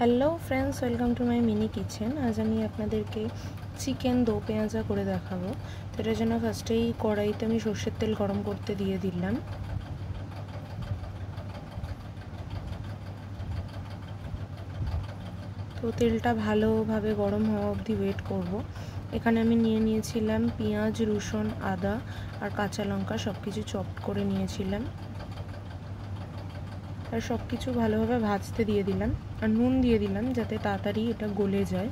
Hello friends, welcome to my mini kitchen. আজ আমি আপনাদেরকে চিকেন দো পেঁয়াজা করে দেখাবো। তো এটার জন্য ফার্স্টেই কড়াইতে আমি সর্ষের তেল গরম করতে দিয়ে দিলাম। তো তেলটা ভালোভাবে গরম হওয়া অবধি ওয়েট করব। এখানে আমি নিয়েছিলাম পেঁয়াজ, রসুন, আদা আর কাঁচা লঙ্কা, সব কিছু চপড করে নিয়েছিলাম। আর সব কিছু ভালোভাবে ভাজতে দিয়ে দিলাম, আর নুন দিয়ে দিলাম যাতে তাড়াতাড়ি এটা গলে যায়,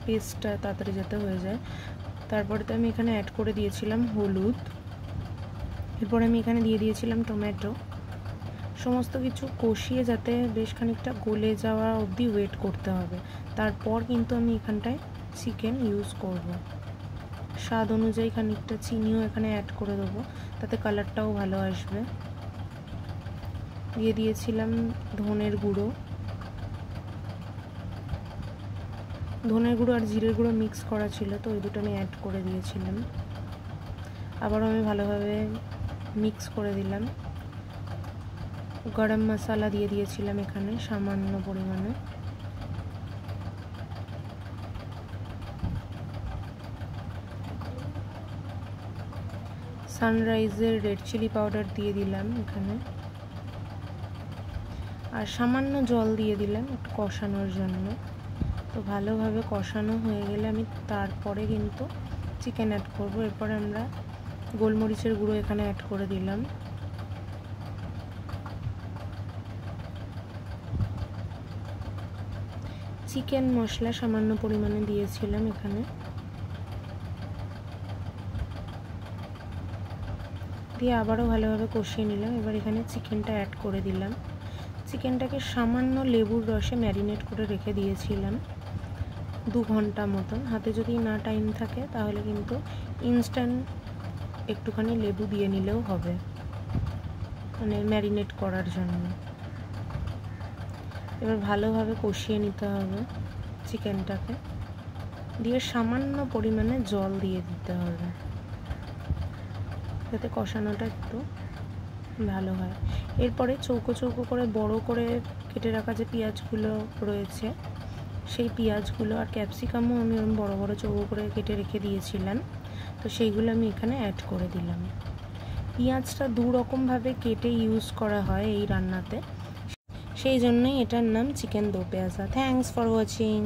পেস্টটা তাড়াতাড়ি যাতে হয়ে যায়। তারপরে তো আমি এখানে অ্যাড করে দিয়েছিলাম হলুদ। এরপর আমি এখানে দিয়ে দিয়েছিলাম টমেটো। সমস্ত কিছু কষিয়ে যাতে বেশ খানিকটা গলে যাওয়া অবধি ওয়েট করতে হবে। তারপর কিন্তু আমি এখানটায় চিকেন ইউজ করব। স্বাদ অনুযায়ী খানিকটা চিনিও এখানে অ্যাড করে দেবো, তাতে কালারটাও ভালো আসবে। দিয়ে দিয়েছিলাম ধনের গুঁড়ো আর জিরের গুঁড়ো মিক্স করা ছিল, তো ওই দুটো আমি অ্যাড করে দিয়েছিলাম। আবারও আমি ভালোভাবে মিক্স করে দিলাম। গরম মশলা দিয়ে দিয়েছিলাম এখানে সামান্য পরিমাণে। সানরাইজের রেড চিলি পাউডার দিয়ে দিলাম এখানে, আর সামান্য জল দিয়ে দিলাম একটু কষানোর জন্য। তো ভালোভাবে কষানো হয়ে গেলে আমি তারপরে কিন্তু চিকেন অ্যাড করব। এরপরে আমরা গোলমরিচের গুঁড়ো এখানে অ্যাড করে দিলাম। চিকেন মশলা সামান্য পরিমাণে দিয়েছিলাম এখানে, দিয়ে আবারও ভালোভাবে কষিয়ে নিলাম। এবার এখানে চিকেনটা অ্যাড করে দিলাম। চিকেনটাকে সামান্য লেবুর রসে ম্যারিনেট করে রেখে দিয়েছিলাম 2 ঘন্টা মতন। হাতে যদি না টাইম থাকে তাহলে কিন্তু ইনস্ট্যান্ট একটুখানি লেবু দিয়ে নিলেও হবে, মানে ম্যারিনেট করার জন্য। এবার ভালোভাবে কষিয়ে নিতে হবে চিকেনটাকে, দিয়ে সামান্য পরিমাণে জল দিয়ে দিতে হবে যাতে কষানোটা একটু ভালো হয়। এরপরে চৌকো চৌকো করে বড় করে কেটে রাখা যে পেঁয়াজগুলো রয়েছে, সেই পেঁয়াজগুলো আর ক্যাপসিকামও আমি বড় বড় চৌকো করে কেটে রেখে দিয়েছিলাম, তো সেইগুলো আমি এখানে অ্যাড করে দিলাম। পেঁয়াজটা 2 রকমভাবে কেটে ইউজ করা হয় এই রান্নাতে, সেই জন্যই এটার নাম চিকেন দো পেঁয়াজা। Thanks for watching.